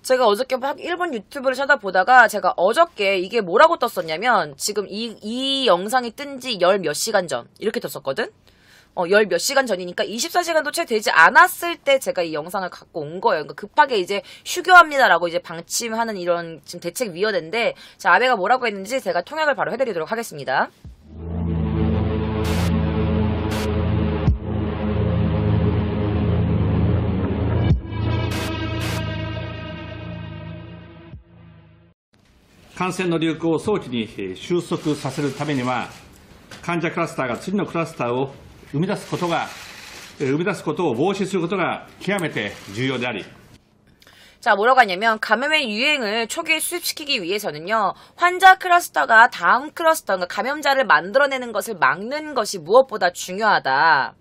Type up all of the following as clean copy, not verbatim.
제가 어저께 막 일본 유튜브를 찾아보다가 제가 어저께 이게 뭐라고 떴었냐면 지금 이 영상이 뜬 지 열 몇 시간 전 이렇게 떴었거든? 열 몇 시간 전이니까 24시간도 채 되지 않았을 때 제가 이 영상을 갖고 온 거예요. 그러니까 급하게 이제 휴교합니다라고 이제 방침하는 이런 지금 대책위원회인데 자, 아베가 뭐라고 했는지 제가 통역을 바로 해드리도록 하겠습니다. 感染の流行を早期に収束させるためには、患者クラスターが次のクラスターを生み出すことを防止することが極めて重要であり。 자, 뭐라고 하냐면 감염의 유행을 초기에 수습시키기 위해서는요. 환자 클러스터가 다음 클러스터, 그러니까 감염자를 만들어내는 것을 막는 것이 무엇보다 중요하다.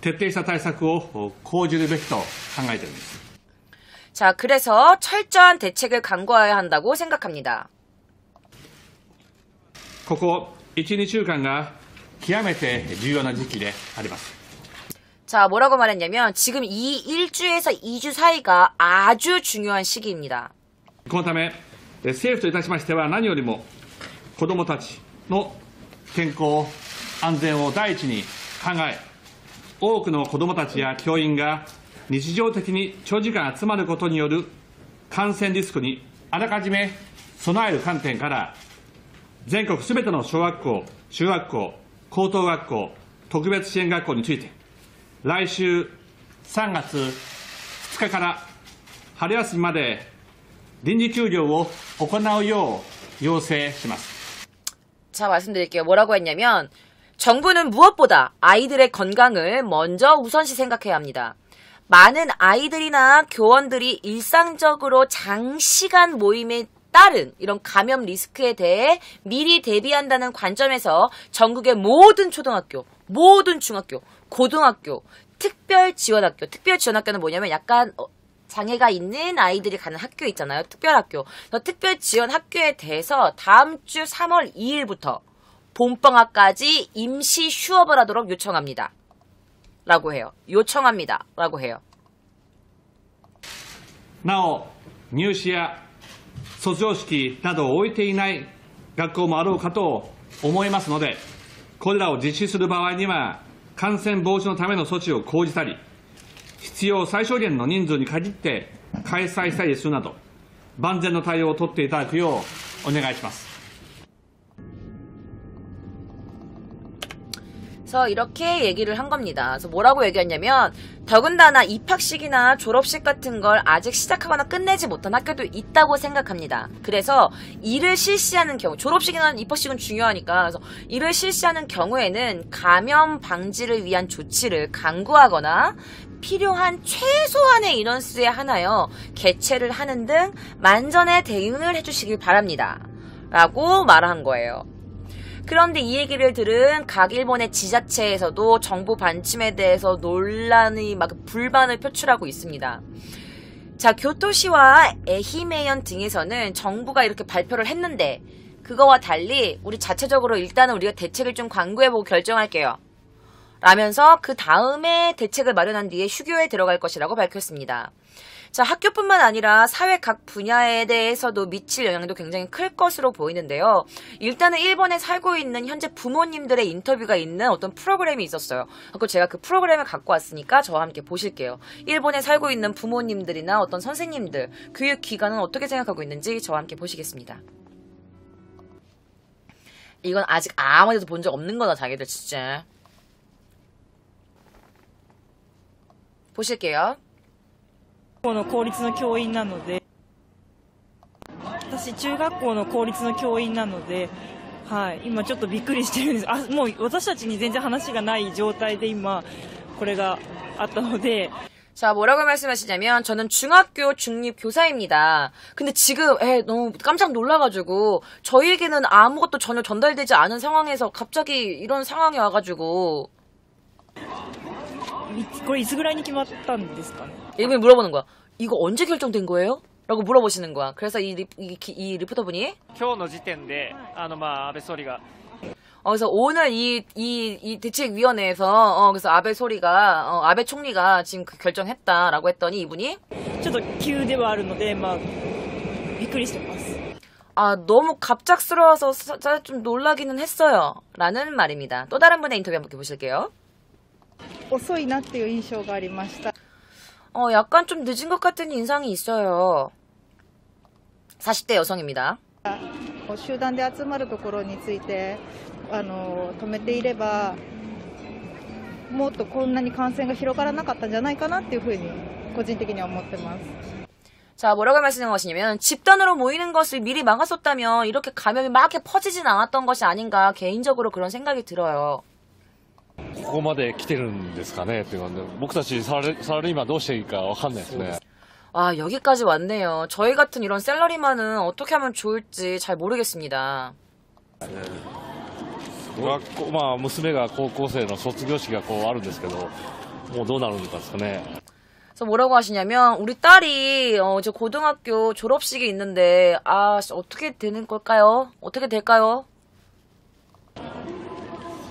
徹底した対策を講じるべきと考えています。 자, 그래서 철저한 대책을 강구해야 한다고 생각합니다. ここ 1、2週間が極めて重要な時期であります。 자, 뭐라고 말했냐면 지금 이 1주에서 2주 사이가 아주 중요한 시기입니다. このため政府といたしましては何よりも子どもたちの健康安全を第一に考え、多くの子どもたちや教員が日常的に長時間集まることによる感染リスクにあらかじめ備える観点から全国すべての小学校、中学校、高等学校、特別支援学校について来週3月2日から春休みまで臨時休業を行うよう要請します。 자, 말씀드릴게요. 뭐라고 했냐면 정부는 무엇보다 아이들의 건강을 먼저 우선시 생각해야 합니다. 많은 아이들이나 교원들이 일상적으로 장시간 모임에 따른 이런 감염 리스크에 대해 미리 대비한다는 관점에서 전국의 모든 초등학교, 모든 중학교, 고등학교, 특별지원학교, 특별지원학교는 뭐냐면 약간 장애가 있는 아이들이 가는 학교 있잖아요. 특별학교. 특별지원학교에 대해서 다음 주 3월 2일부터 봄방학까지 임시 휴업을 하도록 요청합니다. 라고 해요. 요청합니다. 라고 해요. なお、入試や卒業式などを終えていない学校もあろうかと思いますので、これらを実施する場合には、感染防止のための措置を講じたり、必要最小限の人数に限って開催したりするなど、万全の対応を取っていただくようお願いします。 그래서 이렇게 얘기를 한 겁니다. 그래서 뭐라고 얘기했냐면 더군다나 입학식이나 졸업식 같은 걸 아직 시작하거나 끝내지 못한 학교도 있다고 생각합니다. 그래서 이를 실시하는 경우, 졸업식이나 입학식은 중요하니까 그래서 이를 실시하는 경우에는 감염 방지를 위한 조치를 강구하거나 필요한 최소한의 인원수에 한하여 개최를 하는 등 만전의 대응을 해주시길 바랍니다. 라고 말한 거예요. 그런데 이 얘기를 들은 각 일본의 지자체에서도 정부 반침에 대해서 논란이 막 불만을 표출하고 있습니다. 자, 교토시와 에히메현 등에서는 정부가 이렇게 발표를 했는데 그거와 달리 우리 자체적으로 일단은 우리가 대책을 좀 강구해보고 결정할게요. 라면서 그 다음에 대책을 마련한 뒤에 휴교에 들어갈 것이라고 밝혔습니다. 자, 학교뿐만 아니라 사회 각 분야에 대해서도 미칠 영향도 굉장히 클 것으로 보이는데요. 일단은 일본에 살고 있는 현재 부모님들의 인터뷰가 있는 어떤 프로그램이 있었어요. 그리고 제가 그 프로그램을 갖고 왔으니까 저와 함께 보실게요. 일본에 살고 있는 부모님들이나 어떤 선생님들, 교육기관은 어떻게 생각하고 있는지 저와 함께 보시겠습니다. 이건 아직 아무데도 본 적 없는 거다, 자기들 진짜. 보실게요. の公立の教員なので、私中学校の公立の教員なので、はい、今ちょっとびっくりしてるんです。あ、もう私たちに全然話がない状態で今これがあったので。 자, 뭐라고 말씀하시냐면 저는 중학교 중립 교사입니다. 근데 지금 너무 깜짝 놀라가지고 저희에게는 아무것도 전혀 전달되지 않은 상황에서 갑자기 이런 상황이 와가지고 これいつぐらいに決まったんですかね? 일본이 물어보는 거야. 이거 언제 결정된 거예요? 라고 물어보시는 거야. 그래서 이 리포터분이 今日の時点で、安倍総理が 그래서 오늘 이 대책위원회에서, 그래서 아베 총리가 지금 그 결정했다라고 했더니 이분이, ちょっと急ではあるので、まあ、びっくりしてます。 너무 갑작스러워서 좀 놀라기는 했어요. 라는 말입니다. 또 다른 분의 인터뷰 한번 보실게요. 遅いなっていう印象がありました。 약간 좀 늦은 것 같은 인상이 있어요. 40대 여성입니다. 集団で集まるところについて止めていればもっとこんなに感染が広がらなかったんじゃないかなっていうふうに個人的には思ってます。 자, 뭐라고 말씀하시는 것이냐면 집단으로 모이는 것을 미리 막았었다면 이렇게 감염이 막 이렇게 퍼지진 않았던 것이 아닌가 개인적으로 그런 생각이 들어요. ここまで来てるんですかねっていうのは僕たちサラリーマンどうしていいかわかんないですね。 여기까지 왔네요. 저희 같은 이런 샐러리만은 어떻게 하면 좋을지 잘 모르겠습니다. まあ娘が高校生の卒業式がこうあるんですけどもうどうなるんですかね。 그래서 뭐라고 하시냐면 우리 딸이 이제 고등학교 졸업식이 있는데 어떻게 되는 걸까요? 어떻게 될까요?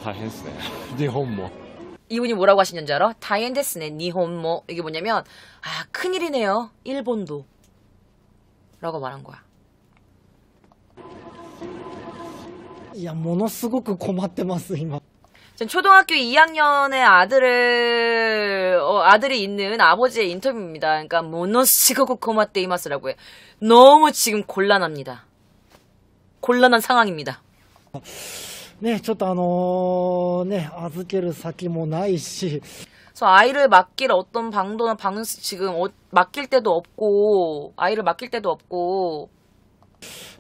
大変ですね。日本も 이분이 뭐라고 하시는지 알아? 다이엔데스네 니혼모. 이게 뭐냐면 큰일이네요. 일본도 라고 말한 거야. いや、ものすごく困ってます、今。 지금 초등학교 2학년의 아들이 있는 아버지의 인터뷰입니다. 그러니까 모노시고고 고마떼 이마스라고 해. 너무 지금 곤란합니다. 곤란한 상황입니다. ね、ちょっと預ける先もないし。 그래서 아이를 맡길 어떤 방도나 지금 맡길 데도 없고 아이를 맡길 데도 없고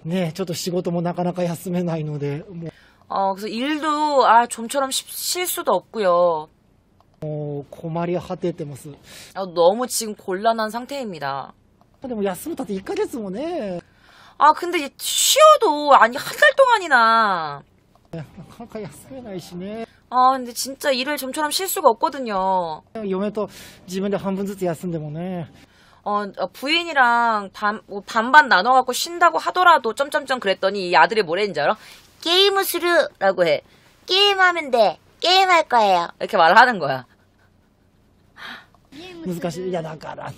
ね、ちょっと仕事もなかなか休めないので、もう 그래서 일도 좀처럼 쉴 수도 없고요. 困り果ててます。 너무 지금 곤란한 상태입니다. でも休むたって1ヶ月もね。 근데 쉬어도 한 달 동안이나 なかなか休めないしね。 근데 진짜 일을 좀처럼 쉴 수가 없거든요. 嫁と自分で半分ずつ休んでもね。 부인이랑 반반 나눠갖고 쉰다고 하더라도 점점점 그랬더니 이 아들이 뭐랬는지 알아? 게임을 수르라고 해. 게임하면 돼. 게임할 거예요. 이렇게 말을 하는 거야. 難しい。いや、だから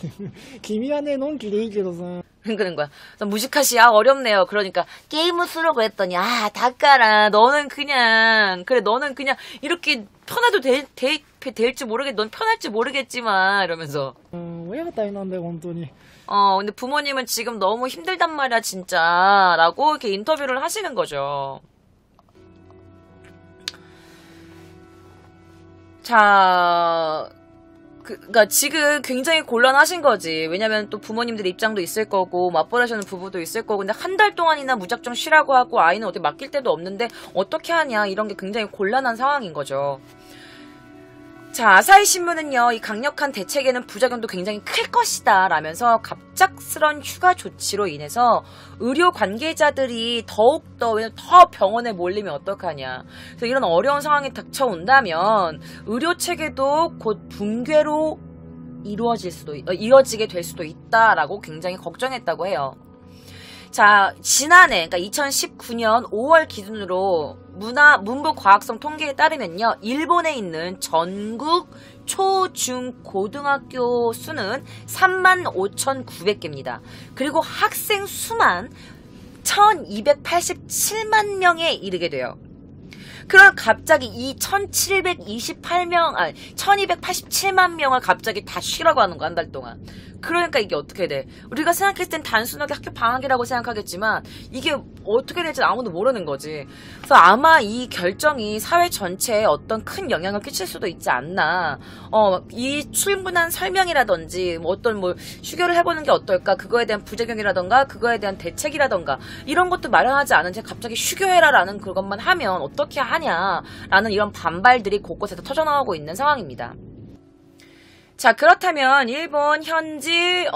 君はね、のんきでいいけどさ。 그런 거야. 무지카시 어렵네요. 그러니까 게임을 수르고 했더니 닦아라. 너는 그냥 이렇게 편해도 될지 넌 편할지 모르겠지만 이러면서. 親が大変なんだよ、本当に。 근데 부모님은 지금 너무 힘들단 말이야, 진짜. 라고 이렇게 인터뷰를 하시는 거죠. 자, 그러니까 지금 굉장히 곤란하신 거지. 왜냐면 또 부모님들 입장도 있을 거고, 맞벌이하시는 부부도 있을 거고, 근데 한 달 동안이나 무작정 쉬라고 하고, 아이는 어디 맡길 데도 없는데, 어떻게 하냐, 이런 게 굉장히 곤란한 상황인 거죠. 자, 아사히 신문은요, 이 강력한 대책에는 부작용도 굉장히 클 것이다 라면서 갑작스런 휴가 조치로 인해서 의료 관계자들이 더욱더 더 병원에 몰리면 어떡하냐. 그래서 이런 어려운 상황이 닥쳐온다면 의료 체계도 곧 붕괴로 이루어지게 될 수도 있다라고 굉장히 걱정했다고 해요. 자, 지난해, 그러니까 2019년 5월 기준으로 문부과학성 통계에 따르면요, 일본에 있는 전국 초, 중, 고등학교 수는 35,900개입니다. 그리고 학생 수만 1,287만 명에 이르게 돼요. 그럼 갑자기 이 1287만 명을 갑자기 다 쉬라고 하는 거야, 한 달 동안. 그러니까 이게 어떻게 돼? 우리가 생각했을 땐 단순하게 학교 방학이라고 생각하겠지만 이게 어떻게 될지 아무도 모르는 거지. 그래서 아마 이 결정이 사회 전체에 어떤 큰 영향을 끼칠 수도 있지 않나. 이 충분한 설명이라든지 어떤 휴교를 해보는 게 어떨까, 그거에 대한 부작용이라던가 그거에 대한 대책이라던가 이런 것도 마련하지 않은 채 갑자기 휴교해라라는 그것만 하면 어떻게 하냐라는 이런 반발들이 곳곳에서 터져나오고 있는 상황입니다. 자, 그렇다면 일본 현지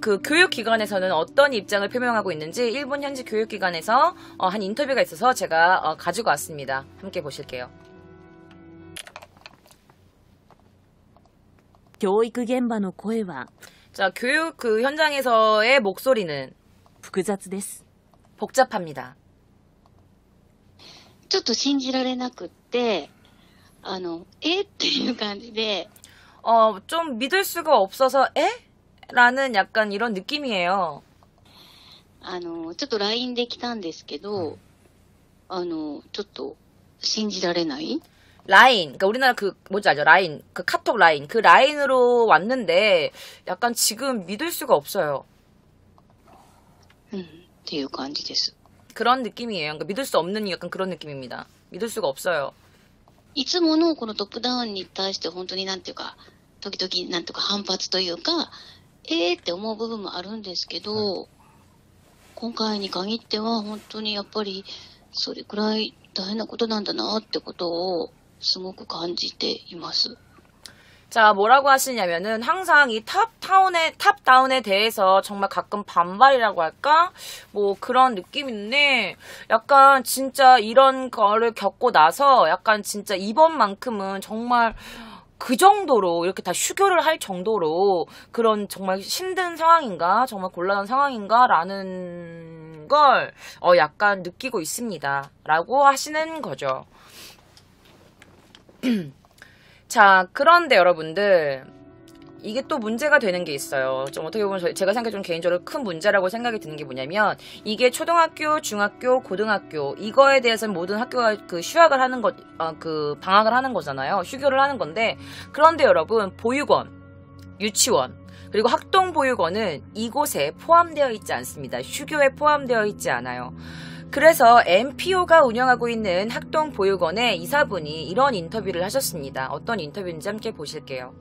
그 교육기관에서는 어떤 입장을 표명하고 있는지 일본 현지 교육기관에서 한 인터뷰가 있어서 제가 가지고 왔습니다. 함께 보실게요. 教育現場の声は 자, 교육 그 현장에서의 목소리는 複雑です。 복잡합니다. ちょっと信じられなくって、っていう感じで、 좀 믿을 수가 없어서 에? 라는 약간 이런 느낌이에요. ちょっと LINE で来たんですけど、ちょっと信じられない？ 라인, 그러니까 우리나라 그 뭐지 알죠? 라인, 그 카톡 라인, 그 라인으로 왔는데 약간 지금 믿을 수가 없어요. っていう感じです。 그런 느낌이에요. 그러니까 믿을 수 없는 약간 그런 느낌입니다. 믿을 수가 없어요. いつものこのトップダウンに対して本当になんていうか、時々なんとか反発というか、って思う部分もあるんですけど、今回に限っては本当にやっぱりそれくらい大変なことなんだなってことをすごく感じています。 자, 뭐라고 하시냐면은 항상 이 탑다운에 대해서 정말 가끔 반발이라고 할까? 뭐 그런 느낌인데 약간 진짜 이런 거를 겪고 나서 약간 진짜 이번만큼은 정말 그 정도로 이렇게 다 휴교를 할 정도로 그런 정말 힘든 상황인가? 정말 곤란한 상황인가? 라는 걸 약간 느끼고 있습니다. 라고 하시는 거죠. 자, 그런데 여러분들 이게 또 문제가 되는 게 있어요. 좀 어떻게 보면 제가 생각해 좀 개인적으로 큰 문제라고 생각이 드는 게 뭐냐면 이게 초등학교, 중학교, 고등학교 이거에 대해서는 모든 학교가 그 휴학을 하는 것, 그 방학을 하는 거잖아요. 휴교를 하는 건데 그런데 여러분 보육원, 유치원 그리고 학동보육원은 이곳에 포함되어 있지 않습니다. 휴교에 포함되어 있지 않아요. 그래서 MPO가 운영하고 있는 학동보육원의 이사분이 이런 인터뷰를 하셨습니다. 어떤 인터뷰인지 함께 보실게요.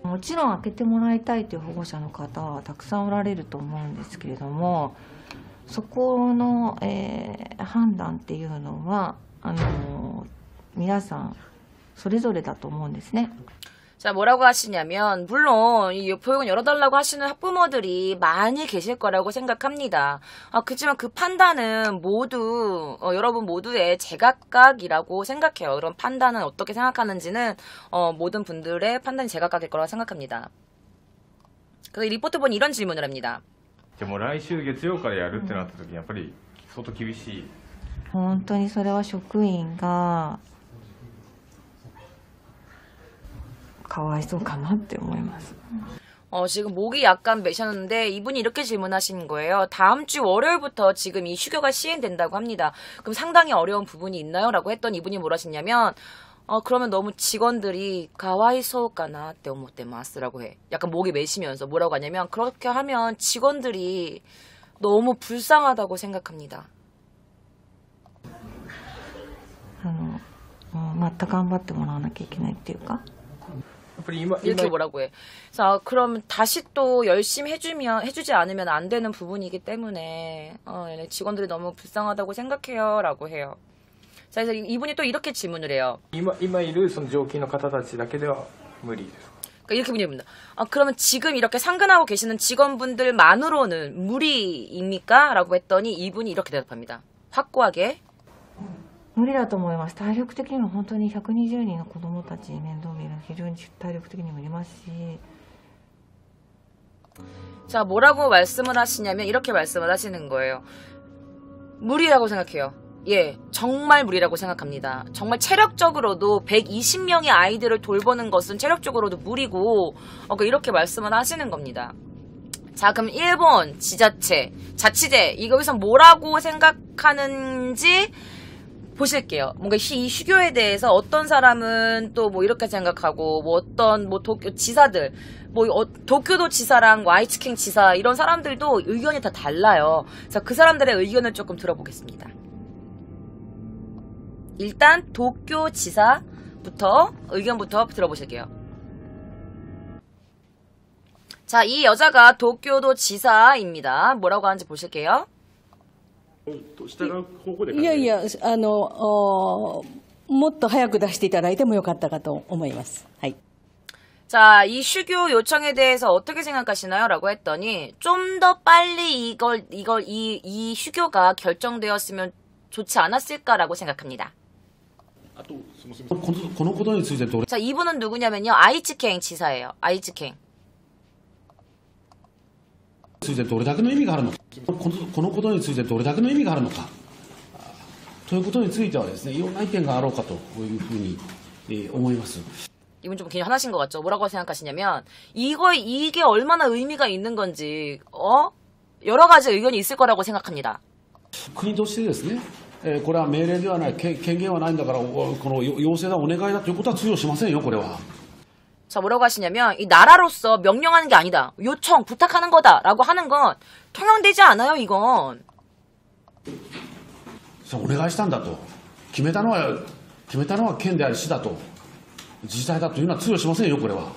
もちろん開けてもらいたいという保護者の方はたくさんおられると思うんですけれども、そこの、判断っていうのは皆さんそれぞれだと思うんですね。 자, 뭐라고 하시냐면 물론 이 보육원 열어달라고 하시는 학부모들이 많이 계실 거라고 생각합니다. 그렇지만 그 판단은 모두 여러분 모두의 제각각이라고 생각해요. 그런 판단은 어떻게 생각하는지는 모든 분들의 판단이 제각각일 거라고 생각합니다. 그래서 이 리포트 본이 이런 질문을 합니다. もう来週月曜からやるってなった時にやっぱり相当厳しい。本当にそれは職員が かわいそうかなって思います。 지금 목이 약간 메셨는데 이분이 이렇게 질문하신 거예요. 다음 주 월요일부터 지금 이 휴교가 시행된다고 합니다. 그럼 상당히 어려운 부분이 있나요? 라고 했더니 이분이 뭐라 하시냐면 그러면 너무 직원들이 가와이소까나って思ってます라고 해. 약간 목이 메시면서 뭐라고 하냐면 그렇게 하면 직원들이 너무 불쌍하다고 생각합니다. また頑張ってもらわなきゃいけないっていうか 이렇게 뭐라고 해. 자, 그럼 다시 또 열심히 해주지 않으면 안 되는 부분이기 때문에 직원들이 너무 불쌍하다고 생각해요 라고 해요. 자, 그래서 이분이 또 이렇게 질문을 해요. 今いるその常勤の方たちだけでは無理ですか? 그러니까 이렇게 물어봅니다. 그러면 지금 이렇게 상근하고 계시는 직원분들만으로는 무리입니까? 라고 했더니 이분이 이렇게 대답합니다. 확고하게. 無理だと思います。体力的にも本当に120人の子どもたちに面倒見るの非常に体力的にもいますし 자, 뭐라고 말씀을 하시냐면 이렇게 말씀을 하시는 거예요. 무리라고 생각해요. 예, 정말 무리라고 생각합니다. 정말 체력적으로도 120명의 아이들을 돌보는 것은 체력적으로도 무리고 이렇게 말씀을 하시는 겁니다. 자, 그럼 일본 자치제 이거에서 뭐라고 생각하는지 보실게요. 뭔가 이 휴교에 대해서 어떤 사람은 또 뭐 이렇게 생각하고 뭐 어떤 뭐 도쿄 지사들 뭐 도쿄도 지사랑 아이츠켄 지사 이런 사람들도 의견이 다 달라요. 그래서 그 사람들의 의견을 조금 들어보겠습니다. 일단 도쿄 지사부터 의견부터 들어보실게요. 자, 이 여자가 도쿄도 지사입니다. 뭐라고 하는지 보실게요. いやいや、もっと早く出していただいてもよかったかと思います。はい。 자, 이 휴교 요청에 대해서 어떻게 생각하시나요? 라고 했더니 좀 더 빨리 이 휴교가 결정되었으면 좋지 않았을까라고 생각합니다. 자, 이분은 누구냐면요. 아이츠켄 지사예요. 아이츠켄. ついてどれだけの意味があるのか、このことについてどれだけの意味があるのかということについてはですね、いろんな意見があろうかというふうに思います。 이분 좀 괜히 화나신 것 같죠? 뭐라고 생각하시냐면 이게 얼마나 의미가 있는 건지 여러 가지 의견이 있을 거라고 생각합니다. 国としてですね、これは命令ではない、権限はないんだから、この要請だ、お願いだということは通用しませんよ、これは。 자, 뭐라고 하시냐면 이 나라로서 명령하는 게 아니다. 요청, 부탁하는 거다라고 하는 건 통용되지 않아요, 이건. お願いしたんだと、決めたのは県であり市だと、自治体だというのは通用しませんよ、これは。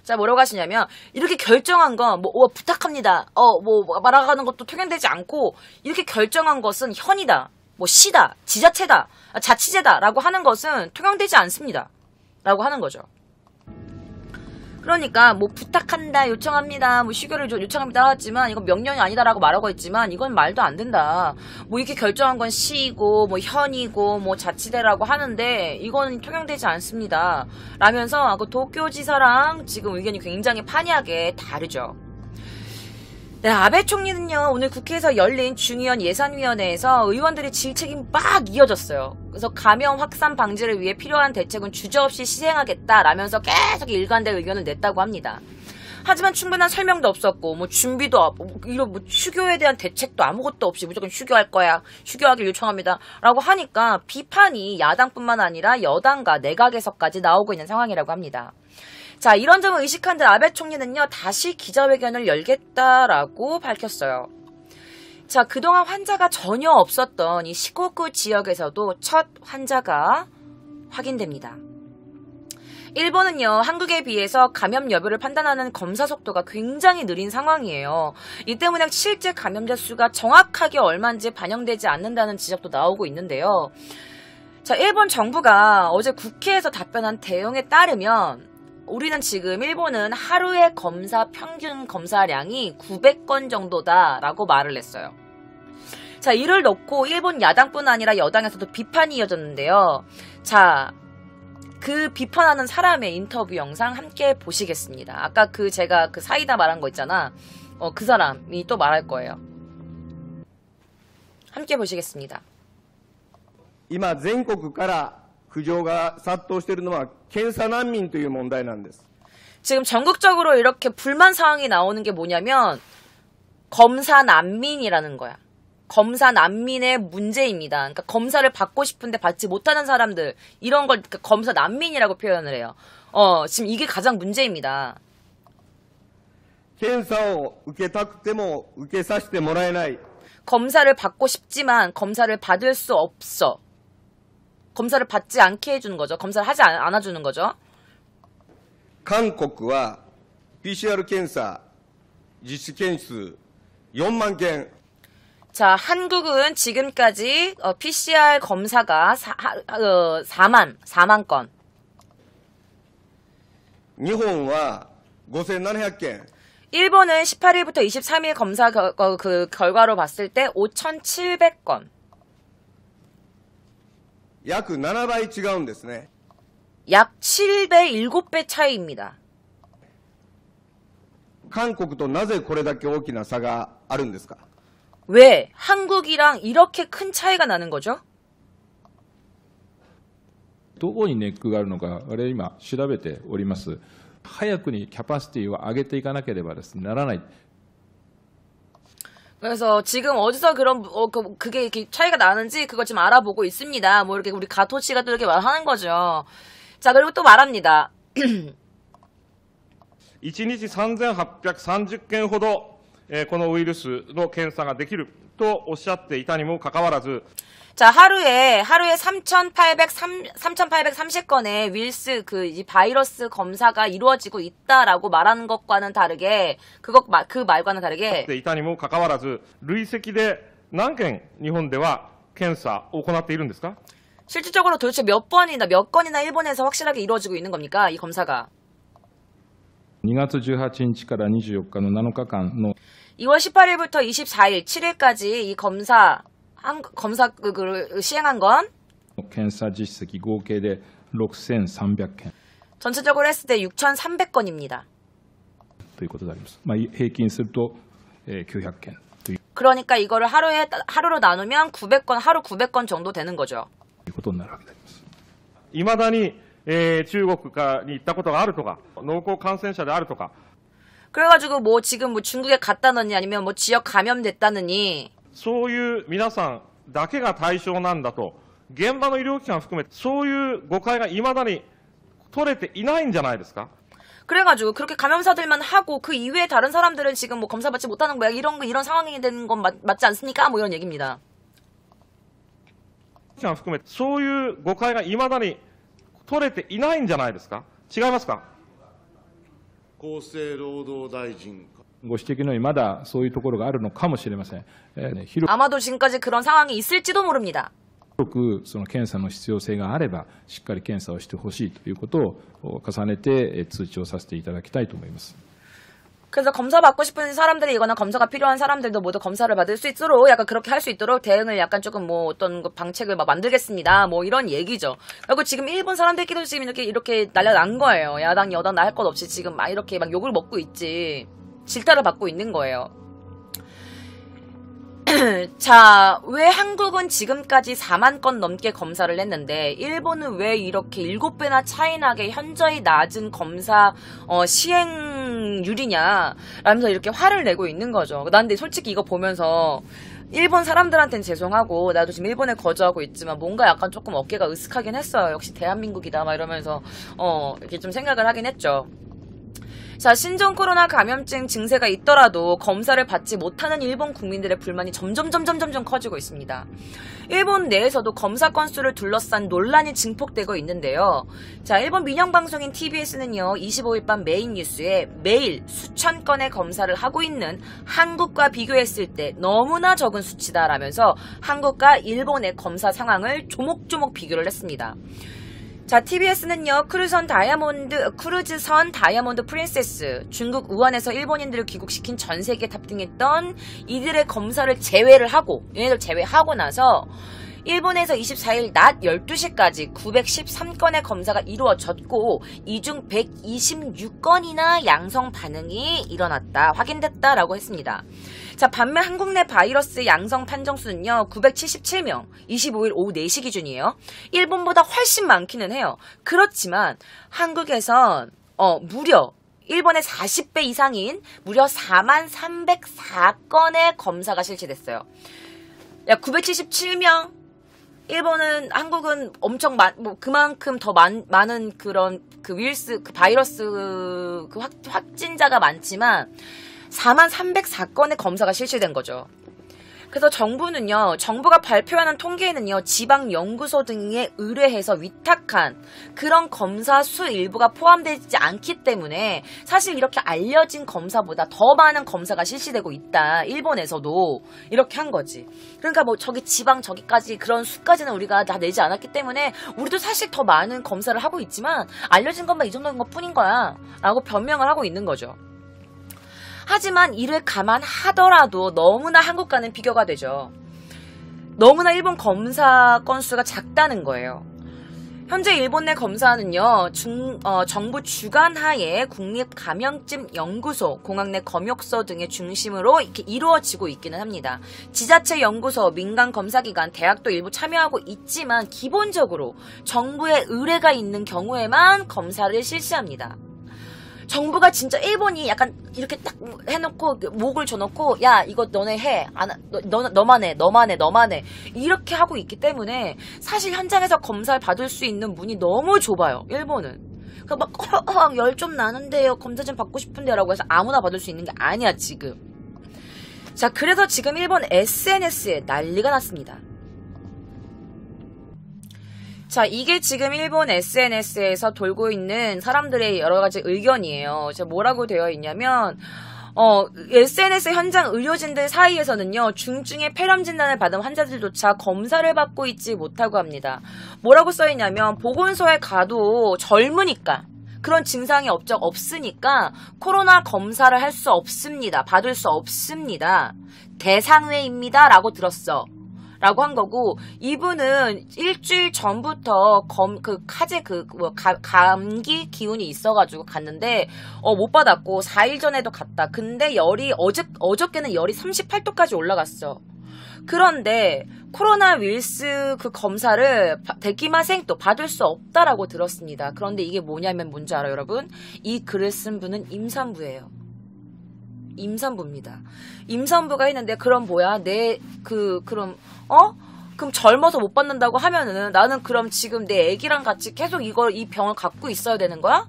자, 뭐라고 하시냐면 이렇게 결정한 건 부탁합니다. 말아가는 것도 통용되지 않고 이렇게 결정한 것은 현이다, 시다, 지자체다, 자치제다라고 하는 것은 통용되지 않습니다. 라고 하는 거죠. 그러니까 부탁한다, 요청합니다, 휴교를 요청합니다 하지만 이건 명령이 아니다라고 말하고 있지만 이건 말도 안 된다. 이렇게 결정한 건 시이고 현이고 자치대라고 하는데 이건 통용되지 않습니다. 라면서 도쿄지사랑 지금 의견이 굉장히 판이하게 다르죠. 네, 아베 총리는요, 오늘 국회에서 열린 중의원 예산위원회에서 의원들의 질책이 막 이어졌어요. 그래서 감염 확산 방지를 위해 필요한 대책은 주저없이 시행하겠다라면서 계속 일관된 의견을 냈다고 합니다. 하지만 충분한 설명도 없었고, 준비도 없고, 휴교에 대한 대책도 아무것도 없이 무조건 휴교할 거야, 휴교하길 요청합니다 라고 하니까 비판이 야당뿐만 아니라 여당과 내각에서까지 나오고 있는 상황이라고 합니다. 자, 이런 점을 의식한 듯 아베 총리는요, 다시 기자회견을 열겠다라고 밝혔어요. 자, 그동안 환자가 전혀 없었던 이 시코쿠 지역에서도 첫 환자가 확인됩니다. 일본은요, 한국에 비해서 감염 여부를 판단하는 검사 속도가 굉장히 느린 상황이에요. 이 때문에 실제 감염자 수가 정확하게 얼마인지 반영되지 않는다는 지적도 나오고 있는데요. 자, 일본 정부가 어제 국회에서 답변한 내용에 따르면 우리는 지금 일본은 하루의 평균 검사량이 900건 정도다라고 말을 했어요. 자, 이를 놓고 일본 야당뿐 아니라 여당에서도 비판이 이어졌는데요. 자, 그 비판하는 사람의 인터뷰 영상 함께 보시겠습니다. 아까 제가 사이다 말한 거 있잖아. 그 사람이 또 말할 거예요. 함께 보시겠습니다. 今全国から苦情が殺到しているのは検査難民という問題なんです。 지금 전국적으로 이렇게 불만 사항이 나오는 게 뭐냐면 검사 난민이라는 거야. 검사 난민의 문제입니다. 그러니까 검사를 받고 싶은데 받지 못하는 사람들, 이런 걸 검사 난민이라고 표현을 해요. 지금 이게 가장 문제입니다. 検査を受けたくても受けさせてもらえない。 검사를 받고 싶지만 검사를 받을 수 없어. 검사를 받지 않게 해주는 거죠. 검사를 하지 않아주는 거죠. 韓国は PCR 検査実施件数4万件。 자, 한국은 지금까지 PCR 검사가 4만 건. 日本は5700件。 일본은 18일부터 23일 검사 결과로 봤을 때 5,700건. 約7倍違うんですね。 약 7배, 7배 차이입니다. 韓国となぜこれだけ大きな差があるんですか? 왜 한국이랑 이렇게 큰 차이가 나는 거죠? どこにネックがあるのか、我々今調べております。早くにキャパシティを上げていかなければならない。 그래서 지금 어디서 그게 이렇게 차이가 나는지 그거 지금 알아보고 있습니다. 이렇게 우리 가토치가 또 이렇게 말하는 거죠. 자, 그리고 또 말합니다. 1日3830件ほど、このウイルスの検査ができるとおっしゃっていたにもかかわらず、 자, 하루에 3,830건의 이 바이러스 검사가 이루어지고 있다라고 말하는 것과는 다르게, 그 말과는 다르게, いたにもかかわらず、累積で何件日本では検査を行っているんですか? 실질적으로 도대체 몇 건이나 일본에서 확실하게 이루어지고 있는 겁니까? 이 검사가. 2月18日から24日の7日間の 2월 18일부터 24일, 7일까지 이 검사를 시행한 건 検査実績合計で6300件 전체적으로 했을 때 6,300건입니다. とということであります。平均すると、900件という 그러니까 이거를 하루로 나누면 900건, 하루 900건 정도 되는 거죠. ことになるわけであります。いまだに、中国に行ったことがあるとか、濃厚感染者であるとか。 그래가지고 뭐 지금 뭐 중국에 갔다느니 아니면 뭐 지역 감염됐다느니 そういう皆さんだけが対象なんだと、現場の医療機関含めてそういう誤解がいまだに取れていないんじゃないですか? 그래가지고 그렇게 감염사들만 하고 그 이외에 다른 사람들은 지금 뭐 검사받지 못하는 거야. 이런 상황이 되는 건 맞지 않습니까? 뭐 이런 얘기입니다. 含めてそういう誤解がいまだに取れていないんじゃないですか? 違いますか? 厚生労働大臣。ご指摘のようにまだそういうところがあるのかもしれません。 아마도 지금까지 그런 상황이 있을지도 모릅니다. 広くその検査の必要性があればしっかり検査をしてほしいということを重ねて通知をさせていただきたいと思います。 그래서 검사 받고 싶은 사람들이거나 검사가 필요한 사람들도 모두 검사를 받을 수 있도록 약간 그렇게 할 수 있도록 대응을 약간 조금 뭐 어떤 방책을 막 만들겠습니다. 뭐 이런 얘기죠. 그리고 지금 일본 사람들끼리도 지금 이렇게 난리난 거예요. 야당 여당 나 할 것 없이 지금 막 이렇게 막 욕을 먹고 있지. 질타를 받고 있는 거예요. 자, 왜 한국은 지금까지 4만 건 넘게 검사를 했는데 일본은 왜 이렇게 7배나 차이나게 현저히 낮은 검사 시행률이냐 라면서 이렇게 화를 내고 있는 거죠. 난 근데 솔직히 이거 보면서 일본 사람들한테는 죄송하고 나도 지금 일본에 거주하고 있지만 뭔가 약간 조금 어깨가 으쓱하긴 했어요. 역시 대한민국이다 막 이러면서 이렇게 좀 생각을 하긴 했죠. 자, 신종 코로나 감염증 증세가 있더라도 검사를 받지 못하는 일본 국민들의 불만이 점점 커지고 있습니다. 일본 내에서도 검사 건수를 둘러싼 논란이 증폭되고 있는데요. 자, 일본 민영방송인 TBS는요, 25일 밤 메인 뉴스에 매일 수천 건의 검사를 하고 있는 한국과 비교했을 때 너무나 적은 수치다라면서 한국과 일본의 검사 상황을 조목조목 비교를 했습니다. 자, TBS는요, 크루즈선 다이아몬드 프린세스, 중국 우한에서 일본인들을 귀국시킨 전 세계에 탑승했던 이들의 검사를 제외를 하고, 얘네들 제외하고 나서, 일본에서 24일 낮 12시까지 913건의 검사가 이루어졌고, 이 중 126건이나 양성 반응이 확인됐다라고 했습니다. 자, 반면 한국 내 바이러스 양성 판정수는요, 977명, 25일 오후 4시 기준이에요. 일본보다 훨씬 많기는 해요. 그렇지만, 한국에선, 무려, 일본의 40배 이상인 무려 4304건의 검사가 실시됐어요. 야, 977명? 한국은 엄청 그만큼 더 많은 그런 바이러스 확진자가 많지만, 4304건의 검사가 실시된 거죠. 그래서 정부가 발표하는 통계에는요, 지방연구소 등에 의뢰해서 위탁한 그런 검사 수 일부가 포함되지 않기 때문에 사실 이렇게 알려진 검사보다 더 많은 검사가 실시되고 있다. 일본에서도 이렇게 한 거지. 그러니까 뭐 저기까지 그런 수까지는 우리가 다 내지 않았기 때문에 우리도 사실 더 많은 검사를 하고 있지만 알려진 것만 이 정도인 것 뿐인 거야. 라고 변명을 하고 있는 거죠. 하지만 이를 감안하더라도 너무나 한국과는 비교가 되죠. 너무나 일본 검사 건수가 작다는 거예요. 현재 일본 내 검사는요, 정부 주관하에 국립감염증연구소, 공학 내 검역소 등의 중심으로 이렇게 이루어지고 있기는 합니다. 지자체 연구소, 민간 검사기관, 대학도 일부 참여하고 있지만 기본적으로 정부의 의뢰가 있는 경우에만 검사를 실시합니다. 정부가 진짜 일본이 약간 이렇게 딱 해놓고 목을 줘놓고 야 이거 너네 해 너만 해 이렇게 하고 있기 때문에 사실 현장에서 검사를 받을 수 있는 문이 너무 좁아요. 일본은. 그러니까 막 열 좀 나는데요, 검사 좀 받고 싶은데요 라고 해서 아무나 받을 수 있는 게 아니야 지금. 자, 그래서 지금 일본 SNS에 난리가 났습니다. 자, 이게 지금 일본 SNS에서 돌고 있는 사람들의 여러 가지 의견이에요. 자, 뭐라고 되어 있냐면, SNS 현장 의료진들 사이에서는요, 중증의 폐렴 진단을 받은 환자들조차 검사를 받고 있지 못하고 합니다. 뭐라고 써있냐면, 보건소에 가도 젊으니까, 그런 증상이 없으니까, 코로나 검사를 할 수 없습니다. 받을 수 없습니다. 대상외입니다. 라고 들었어. 라고 한 거고, 이분은 일주일 전부터 감기 기운이 있어가지고 갔는데, 못 받았고, 4일 전에도 갔다. 근데 어저께는 열이 38도까지 올라갔어. 그런데, 코로나 윌스 그 검사를 데키마생도 받을 수 없다라고 들었습니다. 그런데 이게 뭐냐면 뭔지 알아요, 여러분? 이 글을 쓴 분은 임산부예요. 임산부입니다. 임산부가 했는데, 그럼 뭐야? 그럼 젊어서 못 받는다고 하면은, 나는 그럼 지금 내 애기랑 같이 계속 이 병을 갖고 있어야 되는 거야?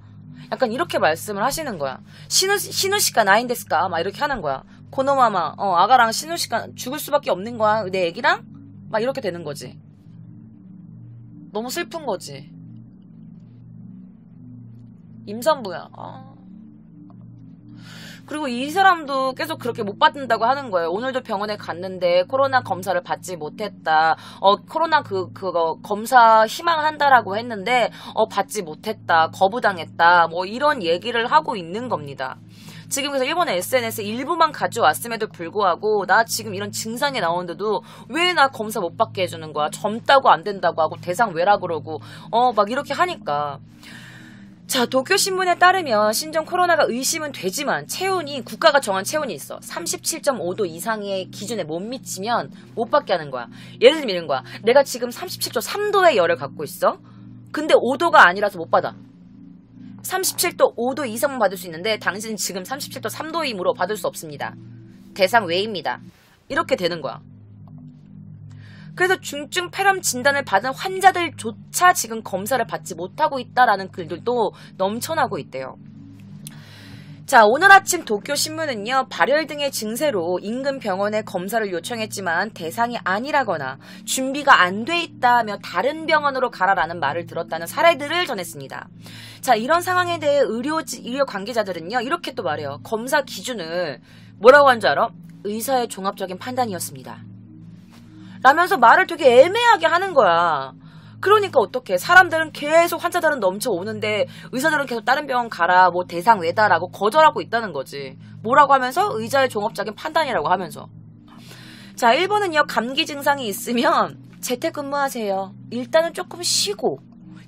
약간 이렇게 말씀을 하시는 거야. 시누시가 나인데스까? 막 이렇게 하는 거야. 고노마마, 아가랑 시누시가 죽을 수밖에 없는 거야. 내 애기랑? 막 이렇게 되는 거지. 너무 슬픈 거지. 임산부야. 그리고 이 사람도 계속 그렇게 못 받는다고 하는 거예요. 오늘도 병원에 갔는데 코로나 검사를 받지 못했다. 코로나 그거 검사 희망한다라고 했는데 받지 못했다. 거부당했다. 뭐 이런 얘기를 하고 있는 겁니다. 지금 그래서 일본의 SNS에 일부만 가져왔음에도 불구하고 나 지금 이런 증상이 나오는데도 왜 나 검사 못 받게 해주는 거야? 젊다고 안 된다고 하고 대상 외라 그러고 막 이렇게 하니까. 자, 도쿄신문에 따르면 신종 코로나가 의심은 되지만 국가가 정한 체온이 있어. 37.5도 이상의 기준에 못 미치면 못 받게 하는 거야. 예를 들면 이런 거야. 내가 지금 37도 3도의 열을 갖고 있어. 근데 5도가 아니라서 못 받아. 37도 5도 이상만 받을 수 있는데 당신은 지금 37도 3도이므로 받을 수 없습니다. 대상 외입니다. 이렇게 되는 거야. 그래서 중증 폐렴 진단을 받은 환자들조차 지금 검사를 받지 못하고 있다라는 글들도 넘쳐나고 있대요. 자, 오늘 아침 도쿄신문은요, 발열 등의 증세로 인근 병원에 검사를 요청했지만 대상이 아니라거나 준비가 안 돼 있다며 다른 병원으로 가라라는 말을 들었다는 사례들을 전했습니다. 자, 이런 상황에 대해 의료 관계자들은요, 이렇게 또 말해요. 검사 기준을 뭐라고 한 줄 알아? 의사의 종합적인 판단이었습니다. 라면서 말을 되게 애매하게 하는 거야. 그러니까 어떡해. 사람들은 계속 환자들은 넘쳐오는데 의사들은 계속 다른 병원 가라, 뭐 대상 외다라고 거절하고 있다는 거지. 뭐라고 하면서? 의사의 종합적인 판단이라고 하면서. 자, 일본은요, 감기 증상이 있으면 재택근무하세요. 일단은 조금 쉬고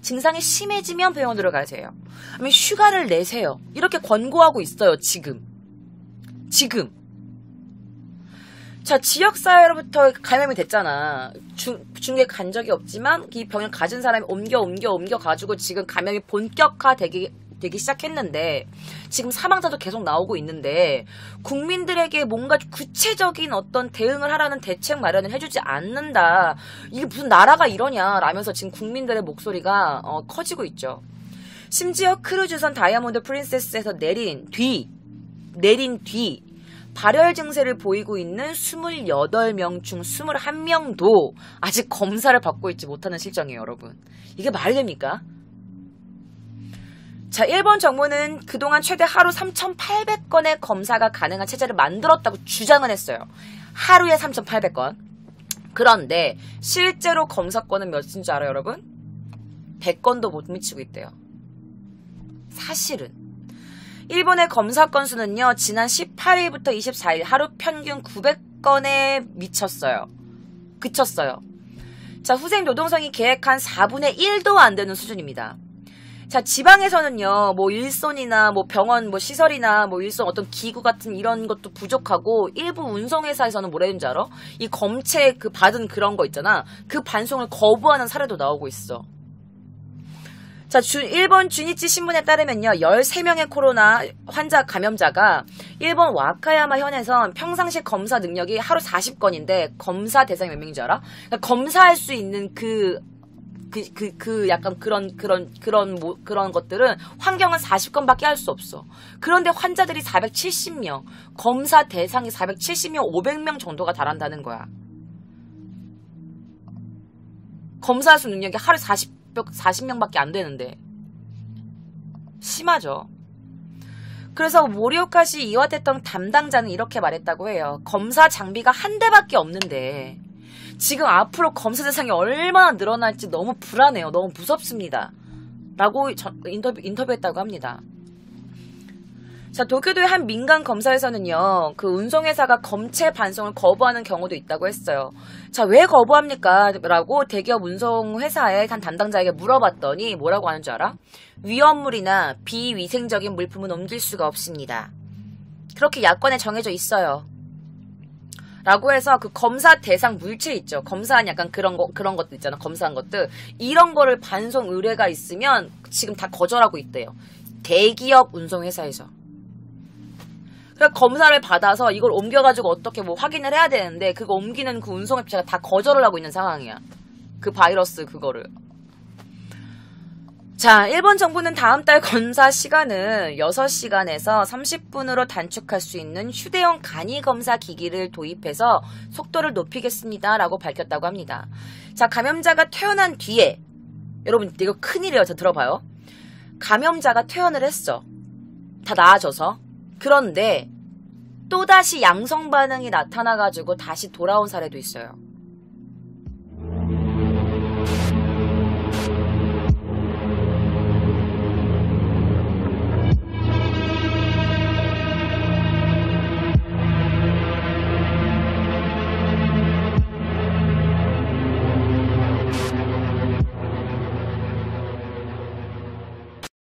증상이 심해지면 병원으로 가세요. 아니면 휴가를 내세요. 이렇게 권고하고 있어요, 지금. 자, 지역사회로부터 감염이 됐잖아. 중국에 간 적이 없지만 이 병을 가진 사람이 옮겨 가지고 지금 감염이 본격화되기 시작했는데 지금 사망자도 계속 나오고 있는데 국민들에게 뭔가 구체적인 어떤 대응을 하라는 대책 마련을 해주지 않는다. 이게 무슨 나라가 이러냐 라면서 지금 국민들의 목소리가 커지고 있죠. 심지어 크루즈선 다이아몬드 프린세스에서 내린 뒤 발열 증세를 보이고 있는 28명 중 21명도 아직 검사를 받고 있지 못하는 실정이에요, 여러분. 이게 말이 됩니까? 자, 일본 정부는 그동안 최대 하루 3,800건의 검사가 가능한 체제를 만들었다고 주장은 했어요. 하루에 3,800건. 그런데 실제로 검사건은 몇인 줄 알아요, 여러분? 100건도 못 미치고 있대요. 사실은. 일본의 검사 건수는요, 지난 18일부터 24일 하루 평균 900건에 그쳤어요. 자, 후생 노동성이 계획한 4분의 1도 안 되는 수준입니다. 자, 지방에서는요, 뭐 일손이나 뭐 병원 뭐 시설이나 뭐 일손 어떤 기구 같은 이런 것도 부족하고 일부 운송회사에서는 뭐라는지 알아? 이 검체 받은 그런 거 있잖아. 그 반송을 거부하는 사례도 나오고 있어. 자, 일본 주니치 신문에 따르면요, 13명의 코로나 환자 감염자가 일본 와카야마 현에선 평상시 검사 능력이 하루 40건인데 검사 대상이 몇 명인 줄 알아? 그러니까 검사할 수 있는 약간 그런 것들은 환경은 40건밖에 할 수 없어. 그런데 환자들이 470명, 검사 대상이 470명, 500명 정도가 달한다는 거야. 검사할 수 능력이 하루 40명밖에 안 되는데. 심하죠. 그래서 모리오카시 이와테통 담당자는 이렇게 말했다고 해요. 검사 장비가 한 대밖에 없는데 지금 앞으로 검사 대상이 얼마나 늘어날지 너무 불안해요. 너무 무섭습니다. 라고 인터뷰했다고 합니다. 자, 도쿄도의 한 민간 검사에서는요, 그 운송회사가 검체 반송을 거부하는 경우도 있다고 했어요. 자, 왜 거부합니까? 라고 대기업 운송회사의 한 담당자에게 물어봤더니 뭐라고 하는 줄 알아? 위험물이나 비위생적인 물품은 옮길 수가 없습니다. 그렇게 야권에 정해져 있어요. 라고 해서 그 검사 대상 물체 있죠. 검사한 약간 그런 것들 있잖아. 검사한 것들. 이런 거를 반송 의뢰가 있으면 지금 다 거절하고 있대요. 대기업 운송회사에서. 그래서 검사를 받아서 이걸 옮겨가지고 어떻게 뭐 확인을 해야 되는데 그거 옮기는 그 운송업체가 다 거절을 하고 있는 상황이야. 그 바이러스 그거를. 자, 일본 정부는 다음 달 검사 시간을 6시간에서 30분으로 단축할 수 있는 휴대용 간이 검사 기기를 도입해서 속도를 높이겠습니다. 라고 밝혔다고 합니다. 자, 감염자가 퇴원한 뒤에 여러분 이거 큰일이에요. 자, 들어봐요. 감염자가 퇴원을 했어. 다 나아져서. 그런데 또다시 양성 반응이 나타나가지고 다시 돌아온 사례도 있어요.